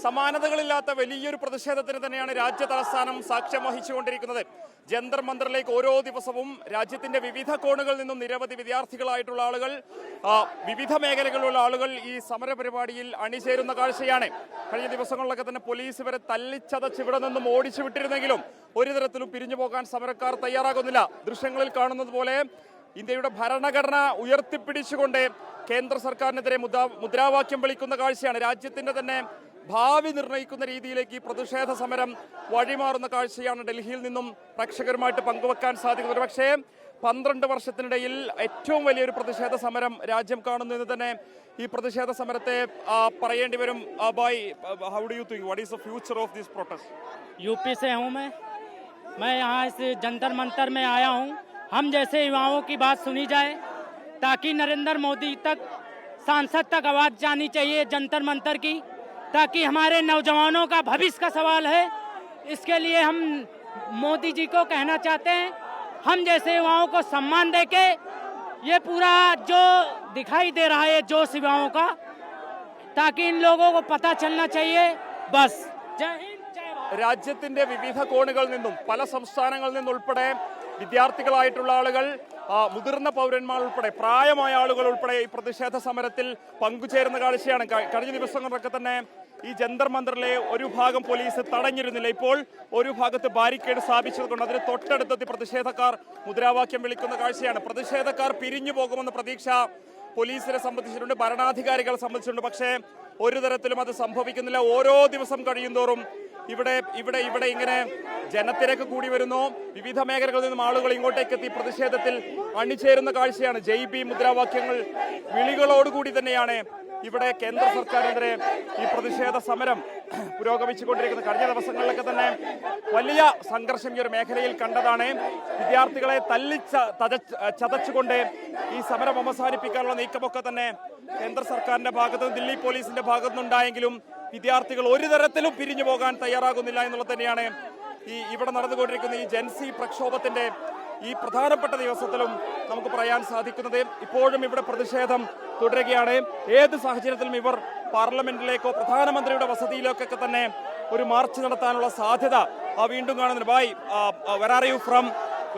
സമാനതകളില്ലാത്ത വലിയൊരു പ്രതിഷേധത്തിന് തന്നെയാണ് രാജ്യ തലസ്ഥാനം സാക്ഷ്യം വഹിച്ചുകൊണ്ടിരിക്കുന്നത്. ജന്തർ മന്ദറിലേക്ക് ഓരോ ദിവസവും രാജ്യത്തിന്റെ വിവിധ കോണുകളിൽ നിന്നും നിരവധി വിദ്യാർത്ഥികളായിട്ടുള്ള ആളുകൾ, വിവിധ മേഖലകളിലുള്ള ആളുകൾ ഈ സമര പരിപാടിയിൽ അണിചേരുന്ന കാഴ്ചയാണ്. കഴിഞ്ഞ ദിവസങ്ങളിലൊക്കെ തന്നെ പോലീസ് ഇവരെ തല്ലിച്ചതച്ച് ഇവിടെ നിന്നും ഓടിച്ചു വിട്ടിരുന്നെങ്കിലും ഒരു തരത്തിലും പിരിഞ്ഞു പോകാൻ സമരക്കാർ തയ്യാറാകുന്നില്ല. ദൃശ്യങ്ങളിൽ കാണുന്നത് പോലെ ഇന്ത്യയുടെ ഭരണഘടന ഉയർത്തിപ്പിടിച്ചുകൊണ്ട് കേന്ദ്ര സർക്കാരിനെതിരെ മുദ്രാവാക്യം വിളിക്കുന്ന കാഴ്ചയാണ്. രാജ്യത്തിന്റെ തന്നെ ഭാവി നിർണ്ണയിക്കുന്ന രീതിയിലേക്ക് ഈ പ്രതിഷേധ സമരം വഴിമാറുന്ന കാഴ്ചയാണ് ഡൽഹിയിൽ നിന്നും പ്രേക്ഷകരുമായിട്ട് പങ്കുവെക്കാൻ സാധിക്കുന്നത്. പക്ഷേ 12 വർഷത്തിനിടയിൽ ഏറ്റവും വലിയൊരു പ്രതിഷേധ സമരം രാജ്യം കാണുന്നു എന്ന് തന്നെ ഈ പ്രതിഷേധ സമരത്തെ പറയേണ്ടി വരും. How do you think? What is the future of this protest? UP से हूँ मैं यहाँ इस जंतर मंतर में आया हूँ। हम जैसे युवाओं की बात सुनी जाए ताकि नरेंद्र मोदी तक, सांसद तक आवाज जानी चाहिए जंतर मंतर की, ताकि हमारे नौजवानों का भविष्य का सवाल है। इसके लिए हम मोदी जी को कहना चाहते हैं, हम जैसे युवाओं को सम्मान देके ये पूरा जो दिखाई दे रहा है जोश युवाओं का, ताकि इन लोगों को पता चलना चाहिए। बस जय हिंद जय भारत। രാജ്യത്തിന്റെ വിവിധ കോണുകളിൽ നിന്നും പല സംസ്ഥാനങ്ങളിൽ നിന്നുൾപ്പെടെ വിദ്യാർത്ഥികളായിട്ടുള്ള ആളുകൾ, മുതിർന്ന പൗരന്മാർ ഉൾപ്പെടെ, പ്രായമായ ആളുകൾ ഉൾപ്പെടെ ഈ പ്രതിഷേധ സമരത്തിൽ പങ്കുചേരുന്ന കാഴ്ചയാണ്. കഴിഞ്ഞ ദിവസങ്ങളിലൊക്കെ തന്നെ ഈ ജന്തർ മന്ദറിലെ ഒരു ഭാഗം പോലീസ് തടഞ്ഞിരുന്നില്ല. ഇപ്പോൾ ഒരു ഭാഗത്ത് ബാരിക്കേഡ് സ്ഥാപിച്ചതുകൊണ്ട് അതിന് തൊട്ടടുത്തെത്തി പ്രതിഷേധക്കാർ മുദ്രാവാക്യം വിളിക്കുന്ന കാഴ്ചയാണ്. പ്രതിഷേധക്കാർ പിരിഞ്ഞു പോകുമെന്ന പ്രതീക്ഷ പോലീസിനെ സംബന്ധിച്ചിട്ടുണ്ട്, ഭരണാധികാരികളെ സംബന്ധിച്ചിട്ടുണ്ട്. പക്ഷേ ഒരു തരത്തിലും അത് സംഭവിക്കുന്നില്ല. ഓരോ ദിവസം കഴിയുന്തോറും ഇവിടെ ഇങ്ങനെ ജനത്തിരക്ക് കൂടി വരുന്നു. വിവിധ മേഖലകളിൽ നിന്നും ആളുകൾ ഇങ്ങോട്ടേക്ക് എത്തി പ്രതിഷേധത്തിൽ അണിചേരുന്ന കാഴ്ചയാണ്. ജയ് ഭീം മുദ്രാവാക്യങ്ങൾ വിളികളോടുകൂടി തന്നെയാണ് ഇവിടെ കേന്ദ്ര സർക്കാരിനെതിരെ ഈ പ്രതിഷേധ സമരം പുരോഗമിച്ചുകൊണ്ടിരിക്കുന്നത്. കഴിഞ്ഞ ദിവസങ്ങളിലൊക്കെ തന്നെ വലിയ സംഘർഷം ഈ ഒരു മേഖലയിൽ കണ്ടതാണ്. വിദ്യാർത്ഥികളെ ചതച്ചുകൊണ്ട് ഈ സമരം അവസാനിപ്പിക്കാനുള്ള നീക്കമൊക്കെ തന്നെ കേന്ദ്ര സർക്കാരിന്റെ ഭാഗത്തുനിന്ന്, ദില്ലി പോലീസിന്റെ ഭാഗത്തുനിന്നുണ്ടായെങ്കിലും വിദ്യാർത്ഥികൾ ഒരു തരത്തിലും പിരിഞ്ഞു പോകാൻ തയ്യാറാകുന്നില്ല എന്നുള്ളത് തന്നെയാണ് ഇവിടെ നടന്നുകൊണ്ടിരിക്കുന്ന ഈ ജൻസി പ്രക്ഷോഭത്തിന്റെ ഈ പ്രധാനപ്പെട്ട ദിവസത്തിലും നമുക്ക് പറയാൻ സാധിക്കുന്നത്. ഇപ്പോഴും ഇവിടെ പ്രതിഷേധം തുടരുകയാണ്. ഏത് സാഹചര്യത്തിലും ഇവർ പാർലമെന്റിലേക്കോ പ്രധാനമന്ത്രിയുടെ വസതിയിലേക്കൊക്കെ തന്നെ ഒരു മാർച്ച് നടത്താനുള്ള സാധ്യത വീണ്ടും കാണുന്നുണ്ട്. Where are you from?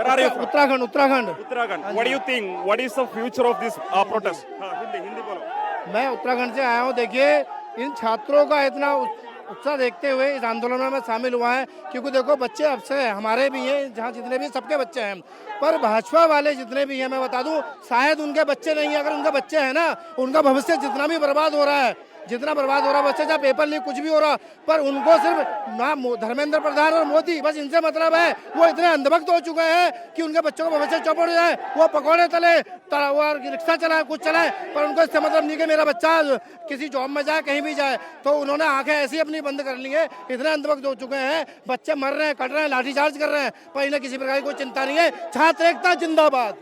Uttarakhand. Uttarakhand. What do you think? What is the future of this protest? Hindi बोलो. मैं उत्तराखंड से आया हूँ। देखिए, इन छात्रों का इतना उत्साह देखते हुए इस आंदोलन में मैं शामिल हुआ है, क्योंकि देखो बच्चे अवसर है, हमारे भी हैं, जहाँ जितने भी सबके बच्चे हैं, पर भाजपा वाले जितने भी हैं, मैं बता दूं, शायद उनके बच्चे नहीं है। अगर उनके बच्चे हैं ना, उनका भविष्य जितना भी बर्बाद हो रहा है, बच्चे चाहे पेपर लीक कुछ भी हो रहा, पर उनको सिर्फ ना धर्मेंद्र प्रधान और मोदी, बस इनसे मतलब है। वो इतने अंधभक्त हो चुके हैं कि उनके बच्चों का भविष्य चौपट हो जाए। वो पकौड़े तले, रिक्शा चलाए, कुछ चलाए, पर उनको इससे मतलब नहीं कि मेरा बच्चा किसी जॉब में जाए, कहीं भी जाए। तो उन्होंने आंखें ऐसी अपनी बंद कर ली है। इतने अंधभक्त हो चुके हैं, बच्चे मर रहे हैं, कट रहे हैं, लाठीचार्ज कर रहे हैं, पर इन्हें किसी प्रकार की कोई चिंता नहीं है। छात्र एकता जिंदाबाद।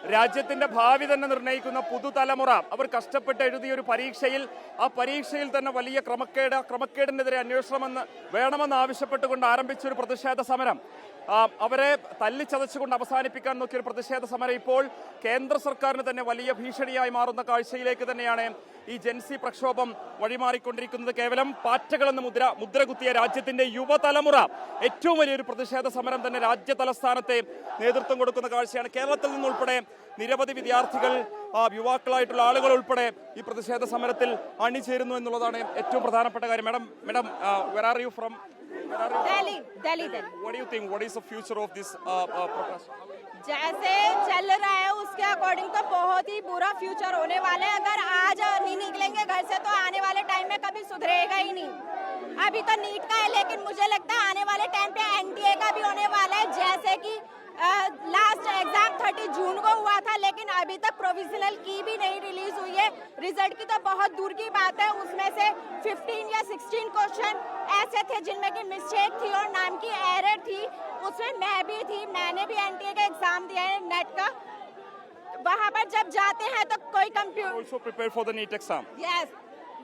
രാജ്യത്തിന്റെ ഭാവി തന്നെ നിർണ്ണയിക്കുന്ന പുതുതലമുറ അവർ കഷ്ടപ്പെട്ട് എഴുതിയ ഒരു പരീക്ഷയിൽ, ആ പരീക്ഷയിൽ തന്നെ വലിയ ക്രമക്കേടിനെതിരെ അന്വേഷണം വേണമെന്ന് ആവശ്യപ്പെട്ടുകൊണ്ട് ആരംഭിച്ച ഒരു പ്രതിഷേധ സമരം, അവരെ തല്ലിച്ചതച്ചുകൊണ്ട് അവസാനിപ്പിക്കാൻ നോക്കിയ ഒരു പ്രതിഷേധ സമരം ഇപ്പോൾ കേന്ദ്ര സർക്കാരിന് തന്നെ വലിയ ഭീഷണിയായി മാറുന്ന കാഴ്ചയിലേക്ക് തന്നെയാണ് ഈ ജൻസി പ്രക്ഷോഭം വഴിമാറിക്കൊണ്ടിരിക്കുന്നത്. കേവലം പാറ്റകളെന്ന് മുദ്ര കുത്തിയ രാജ്യത്തിന്റെ യുവതലമുറ ഏറ്റവും വലിയൊരു പ്രതിഷേധ സമരം തന്നെ രാജ്യ തലസ്ഥാനത്തെ നേതൃത്വം കൊടുക്കുന്ന കാഴ്ചയാണ്. കേരളത്തിൽ നിന്നുൾപ്പെടെ നിരവധി വിദ്യാർത്ഥികൾ, യുവാക്കളായിട്ടുള്ള ആളുകൾ ഉൾപ്പെടെ ഈ പ്രതിഷേധ സമരത്തിൽ അണിചേരുന്നു എന്നുള്ളതാണ് ഏറ്റവും പ്രധാനപ്പെട്ട കാര്യം. Madam where are you from? Delhi. What do you think? What is the future of this protest? जैसे चल रहा है उसके अकॉर्डिंग तो बहुत ही बुरा फ्यूचर होने वाला है। अगर आज नहीं निकलेंगे घर से तो आने वाले टाइम में कभी सुधरेगा ही नहीं। अभी तो नीट का है, लेकिन मुझे लगता है आने वाले टाइम पे एनटीए का भी होने वाला है। जैसे कि लास्ट एग्जाम 30 जून को हुआ था, लेकिन अभी तक प्रोविजनल की भी नहीं रिलीज हुई है। रिजल्ट की तो बहुत दूर की बात है। उसमें से 15 या 16 क्वेश्चन ऐसे थे जिनमें की मिस्टेक थी और नाम की एरर थी। उसमें मैं भी थी, मैंने भी एनटीए का एग्जाम दिया है नेट का। वहाँ पर जब जाते हैं तो कोई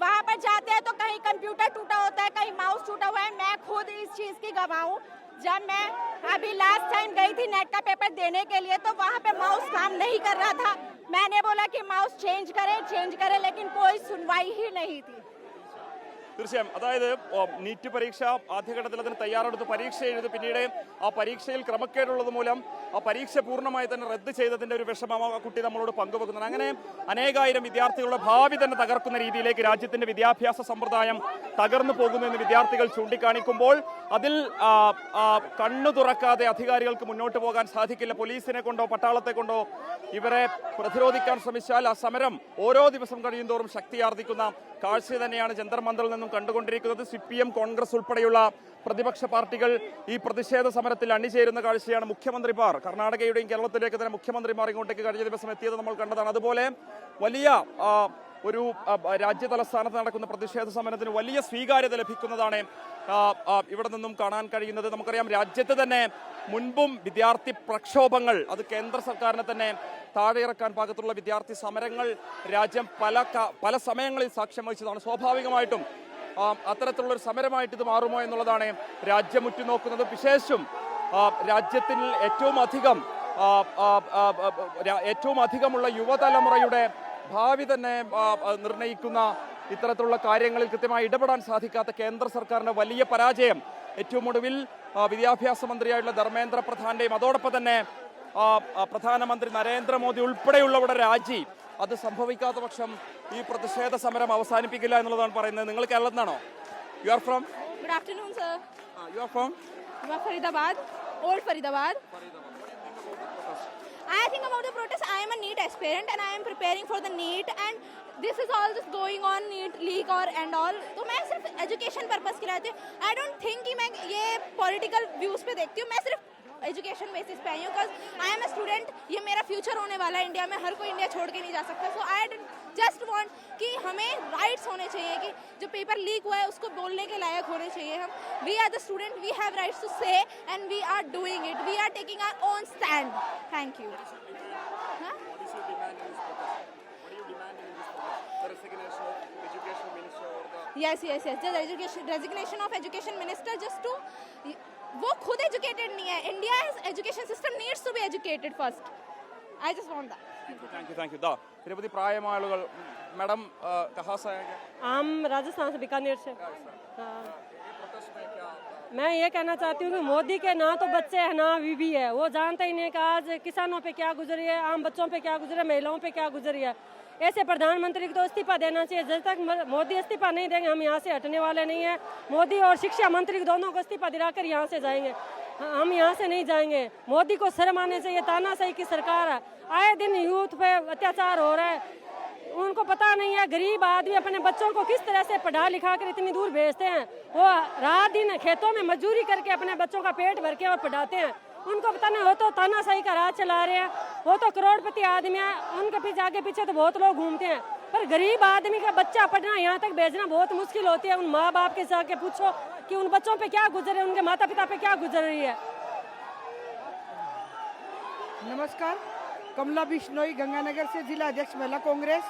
वहाँ पर जाते हैं तो कहीं कंप्यूटर टूटा होता है, कहीं माउस टूटा हुआ है। मैं खुद इस चीज की गवाह हूँ। जब मैं अभी लास्ट टाइम गई थी नेट का पेपर देने के लिए, तो वहाँ पे माउस काम नहीं कर रहा था। मैंने बोला कि माउस चेंज करें, लेकिन कोई सुनवाई ही नहीं थी। തീർച്ചയായും അതായത് നീറ്റ് പരീക്ഷ ആദ്യഘട്ടത്തിൽ അതിന് തയ്യാറെടുത്ത് പരീക്ഷ എഴുതി പിന്നീട് ആ പരീക്ഷയിൽ ക്രമക്കേടുള്ളത് മൂലം ആ പരീക്ഷ പൂർണ്ണമായി തന്നെ റദ്ദ് ചെയ്തതിന്റെ ഒരു വിഷമം ആ കുട്ടി നമ്മളോട് പങ്കുവെക്കുന്നുണ്ട്. അങ്ങനെ അനേകായിരം വിദ്യാർത്ഥികളുടെ ഭാവി തന്നെ തകർക്കുന്ന രീതിയിലേക്ക് രാജ്യത്തിന്റെ വിദ്യാഭ്യാസ സമ്പ്രദായം തകർന്നു പോകുന്നു എന്ന് വിദ്യാർത്ഥികൾ ചൂണ്ടിക്കാണിക്കുമ്പോൾ അതിൽ കണ്ണു തുറക്കാതെ അധികാരികൾക്ക് മുന്നോട്ട് പോകാൻ സാധിക്കില്ല. പോലീസിനെ കൊണ്ടോ പട്ടാളത്തെ കൊണ്ടോ ഇവരെ പ്രതിരോധിക്കാൻ ശ്രമിച്ചാൽ ആ സമരം ഓരോ ദിവസം കഴിയുന്തോറും ശക്തിയാർജിക്കുന്ന കാഴ്ച തന്നെയാണ് ജന്തർ മന്ദറിൽ നിന്നും കണ്ടുകൊണ്ടിരിക്കുന്നത്. CPM, കോൺഗ്രസ് ഉൾപ്പെടെയുള്ള പ്രതിപക്ഷ പാർട്ടികൾ ഈ പ്രതിഷേധ സമരത്തിൽ അണിചേരുന്ന കാഴ്ചയാണ്. മുഖ്യമന്ത്രിമാർ കർണാടകയുടെയും കേരളത്തിലേക്ക് തന്നെ മുഖ്യമന്ത്രിമാർ ഇങ്ങോട്ടേക്ക് കഴിഞ്ഞ ദിവസം എത്തിയത് നമ്മൾ കണ്ടതാണ്. അതുപോലെ വലിയ ഒരു രാജ്യ തലസ്ഥാനത്ത് നടക്കുന്ന പ്രതിഷേധ സമരത്തിന് വലിയ സ്വീകാര്യത ലഭിക്കുന്നതാണ് ഇവിടെ നിന്നും കാണാൻ കഴിയുന്നത്. നമുക്കറിയാം രാജ്യത്ത് തന്നെ മുൻപും വിദ്യാർത്ഥി പ്രക്ഷോഭങ്ങൾ അത് കേന്ദ്ര സർക്കാരിനെ തന്നെ താഴെയിറക്കാൻ പാകത്തുള്ള വിദ്യാർത്ഥി സമരങ്ങൾ രാജ്യം പല സമയങ്ങളിൽ സാക്ഷ്യം വഹിച്ചതാണ്. സ്വാഭാവികമായിട്ടും അത്തരത്തിലുള്ളൊരു സമരമായിട്ട് ഇത് മാറുമോ എന്നുള്ളതാണ് രാജ്യം ഉറ്റുനോക്കുന്നത്. വിശേഷിച്ചും രാജ്യത്തിൽ ഏറ്റവും അധികമുള്ള യുവതലമുറയുടെ ഭാവി തന്നെ നിർണ്ണയിക്കുന്ന ഇത്തരത്തിലുള്ള കാര്യങ്ങളിൽ കൃത്യമായി ഇടപെടാൻ സാധിക്കാത്ത കേന്ദ്ര സർക്കാരിന്റെ വലിയ പരാജയം ഏറ്റവും ഒടുവിൽ വിദ്യാഭ്യാസ മന്ത്രിയായിട്ടുള്ള ധർമ്മേന്ദ്ര പ്രധാന്റെയും അതോടൊപ്പം തന്നെ പ്രധാനമന്ത്രി നരേന്ദ്രമോദി ഉൾപ്പെടെയുള്ളവരുടെ രാജി അത് സംഭവിക്കാത്ത പക്ഷം ഈ പ്രതിഷേധ സമരം അവസാനിപ്പിക്കില്ല എന്നുള്ളതാണ് പറയുന്നത്. നിങ്ങൾ കേരളത്തിൽ നിന്നാണോ? You are from? Good afternoon, sir. You are from? Faridabad, old Faridabad. I think about the protest. I am a NEET aspirant and I am preparing for the NEET and this is all just going on NEET leak और and all. तो मैं सिर्फ education purpose के लिए आती हूँ. I don't think कि मैं ये पॉलिटिकल व्यूज पे देखती हूँ. मैं सिर्फ एजुकेशन बेसिस पे आई हूँ because I am a student. ये मेरा फ्यूचर होने वाला है इंडिया में. हर कोई इंडिया छोड़ के नहीं जा सकता. सो आई जस्ट वांट कि हमें राइट्स होने चाहिए कि जो पेपर लीक हुआ है उसको बोलने के लायक होने चाहिए. हम we are the student. We have rights to say and we are doing it. We are taking our own stand. Thank you. Yes. The resignation of education minister just to वो खुद एजुकेटेड नहीं है. India education system needs to be educated first. I just want that. Thank you. निरवधि പ്രായമായ ആളുകൾ madam कहाँ से आए? हम राजस्थान से, बीकानेर से. हाँ. मैं ये कहना चाहती हूँ कि मोदी के ना तो बच्चे हैं ना बीवी है. वो जानते ही नहीं कि आज किसानों पे क्या गुजरी है, आम बच्चों पे क्या गुजरी है, महिलाओं पे क्या गुजरी है. ऐसे प्रधानमंत्री को तो इस्तीफा देना चाहिए. जब तक मोदी इस्तीफा नहीं देंगे हम यहाँ से हटने वाले नहीं है. मोदी और शिक्षा मंत्री दोनों को इस्तीफा दिलाकर यहाँ से जाएंगे. हम यहाँ से नहीं जाएंगे. मोदी को शर्म आने चाहिए. तानाशाही की सरकार है. आए दिन यूथ पे अत्याचार हो रहा है. उनको पता नहीं है गरीब आदमी अपने बच्चों को किस तरह से पढ़ा लिखा कर इतनी दूर भेजते हैं. वो रात दिन खेतों में मजदूरी करके अपने बच्चों का पेट भर के और पढ़ाते हैं. उनको पता नहीं. वो तो तानाशाही का राज चला रहे हैं. वो तो करोड़पति आदमी है. उनके पीछे आगे पीछे तो बहुत लोग घूमते हैं. पर गरीब आदमी का बच्चा पढ़ना यहाँ तक भेजना बहुत मुश्किल होती है. उन माँ बाप के जाके पूछो कि उन बच्चों पे क्या गुजर रही है, उनके माता पिता पे क्या गुजर रही है. नमस्कार, कमला बिश्नोई, गंगानगर से, जिला अध्यक्ष महिला कांग्रेस.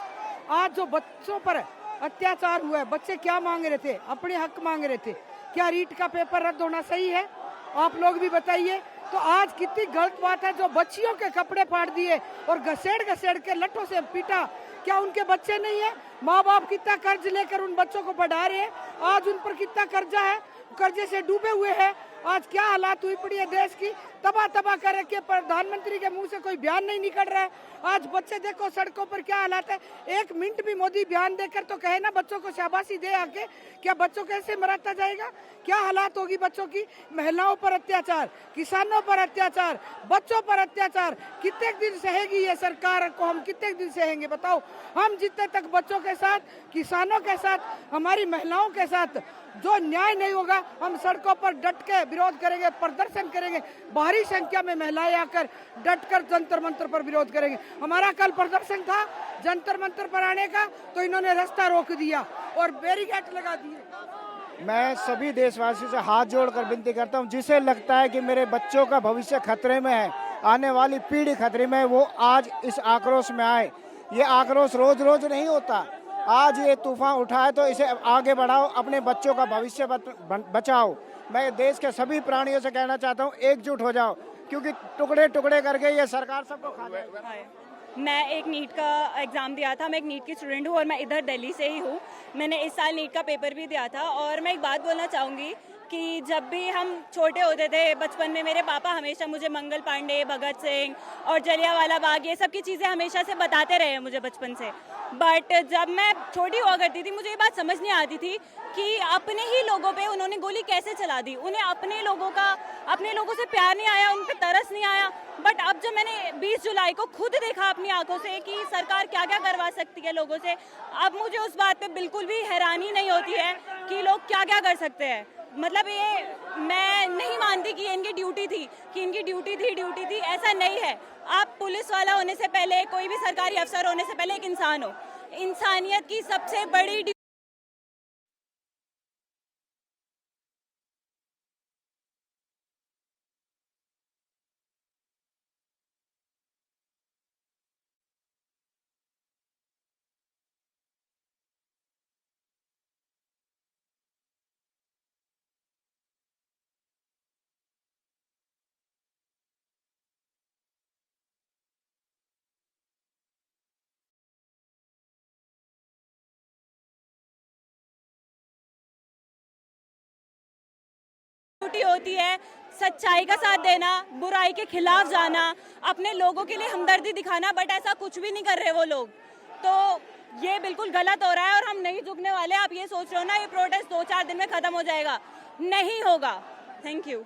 आज जो बच्चों पर अत्याचार हुआ है, बच्चे क्या मांग रहे थे? अपने हक मांग रहे थे. क्या रीट का पेपर रद्द होना सही है? आप लोग भी बताइए. तो आज कितनी गलत बात है जो बच्चियों के कपड़े फाड़ दिए और घसेड़ के लट्ठों से पीटा. क्या उनके बच्चे नहीं है? माँ बाप कितना कर्ज लेकर उन बच्चों को पढ़ा रहे हैं. आज उन पर कितना कर्जा है, कर्जे से डूबे हुए हैं. आज क्या हालात हुई पड़ी है देश की. तबाह कर रखे. प्रधानमंत्री के मुंह से कोई बयान नहीं निकल रहा है. आज बच्चे देखो सड़कों पर क्या हालात है. एक मिनट भी मोदी बयान देकर तो कहे ना बच्चों को शाबाशी दे आके. क्या बच्चों कैसे मराता जाएगा? क्या हालात होगी बच्चों की. महिलाओं पर अत्याचार, किसानों पर अत्याचार, बच्चों पर अत्याचार. कितने दिन सहेगी ये सरकार को? हम कितने दिन सहेंगे बताओ. हम जितने तक बच्चों के साथ, किसानों के साथ, हमारी महिलाओं के साथ जो न्याय नहीं होगा हम सड़कों पर डट के विरोध करेंगे, प्रदर्शन करेंगे. भारी संख्या में महिलाएं आकर डट कर जंतर मंतर पर विरोध करेंगे. हमारा कल प्रदर्शन था जंतर मंतर पर आने का, तो इन्होंने रास्ता रोक दिया और बैरिकेड लगा दिए. मैं सभी देशवासियों से हाथ जोड़कर विनती करता हूं, जिसे लगता है कि मेरे बच्चों का भविष्य खतरे में है, आने वाली पीढ़ी खतरे में है, वो आज इस आक्रोश में आए. ये आक्रोश रोज रोज नहीं होता. आज ये तूफान उठा है तो इसे आगे बढ़ाओ. अपने बच्चों का भविष्य बचाओ. मैं देश के सभी प्राणियों से कहना चाहता हूँ एकजुट हो जाओ, क्योंकि टुकड़े टुकड़े करके ये सरकार सबको खा जाएगी. मैं एक नीट का एग्ज़ाम दिया था, मैं एक नीट की स्टूडेंट हूँ और मैं इधर दिल्ली से ही हूँ। मैंने इस साल नीट का पेपर भी दिया था और मैं एक बात बोलना चाहूँगी कि जब भी हम छोटे होते थे बचपन में, मेरे पापा हमेशा मुझे मंगल पांडे, भगत सिंह और जलियांवाला बाग ये सब की चीज़ें हमेशा से बताते रहे हैं मुझे बचपन से। बट जब मैं छोटी हुआ करती थी मुझे ये बात समझ नहीं आती थी कि अपने ही लोगों पे उन्होंने गोली कैसे चला दी। उन्हें अपने लोगों से प्यार नहीं आया, उन पे तरस नहीं आया। बट अब जब मैंने 20 जुलाई को खुद देखा अपनी आंखों से कि सरकार क्या क्या करवा सकती है लोगों से, अब मुझे उस बात पे बिल्कुल भी हैरानी नहीं होती है कि लोग क्या क्या कर सकते हैं। मतलब ये मैं नहीं मानती कि ये इनकी ड्यूटी थी, ऐसा नहीं है। आप पुलिस वाला होने से पहले, कोई भी सरकारी अफसर होने से पहले एक इंसान हो। इंसानियत की सबसे बड़ी ड्यूटी होती है सच्चाई का साथ देना, बुराई के खिलाफ जाना, अपने लोगों के लिए हमदर्दी दिखाना। बट ऐसा कुछ भी नहीं कर रहे वो लोग, तो ये बिल्कुल गलत हो रहा है और हम नहीं झुकने वाले। आप ये सोच रहे हो ना ये प्रोटेस्ट 2-4 दिन में खत्म हो जाएगा, नहीं होगा। Thank you.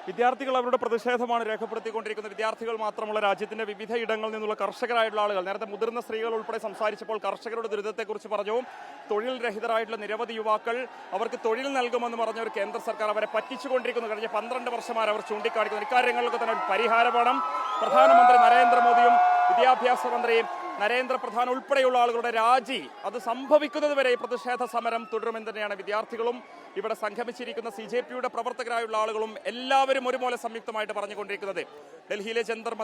വിദ്യാർത്ഥികൾ അവരുടെ പ്രതിഷേധമാണ് രേഖപ്പെടുത്തിക്കൊണ്ടിരിക്കുന്നത്. വിദ്യാർത്ഥികൾ മാത്രമുള്ള രാജ്യത്തിന്റെ വിവിധ ഇടങ്ങളിൽ നിന്നുള്ള കർഷകരായിട്ടുള്ള ആളുകൾ, നേരത്തെ മുതിർന്ന സ്ത്രീകൾ ഉൾപ്പെടെ സംസാരിച്ചപ്പോൾ കർഷകരുടെ ദുരിതത്തെക്കുറിച്ച് പറഞ്ഞു. തൊഴിൽ രഹിതരായിട്ടുള്ള നിരവധി യുവാക്കൾ, അവർക്ക് തൊഴിൽ നൽകുമെന്ന് പറഞ്ഞ ഒരു കേന്ദ്ര സർക്കാർ അവരെ പറ്റിച്ചുകൊണ്ടിരിക്കുന്നു. കഴിഞ്ഞ 12 വർഷമായി അവർ ചൂണ്ടിക്കാണിക്കുന്നു. ഇക്കാര്യങ്ങൾക്ക് തന്നെ ഒരു പരിഹാരം വേണം. പ്രധാനമന്ത്രി നരേന്ദ്രമോദിയും വിദ്യാഭ്യാസ മന്ത്രി നരേന്ദ്രപ്രധാൻ ഉൾപ്പെടെയുള്ള ആളുകളുടെ രാജി അത് സംഭവിക്കുന്നത് വരെ ഈ പ്രതിഷേധ സമരം തുടരുമെന്ന് തന്നെയാണ് വിദ്യാർത്ഥികളും ഇവിടെ സംഗമിച്ചിരിക്കുന്ന CJP-യുടെ പ്രവർത്തകരായുള്ള ആളുകളും എല്ലാവരും ഒരുപോലെ സംയുക്തമായിട്ട് പറഞ്ഞുകൊണ്ടിരിക്കുന്നത്. ഡൽഹിയിലെ ജന്തർ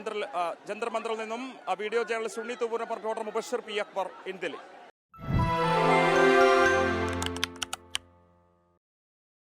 മന്ദറിൽ നിന്നും വീഡിയോ ജേർണലിസ്റ്റ് ഉണ്ണി തൂപൂരിനൊപ്പം reporter Mubashir P Akbar, in Delhi.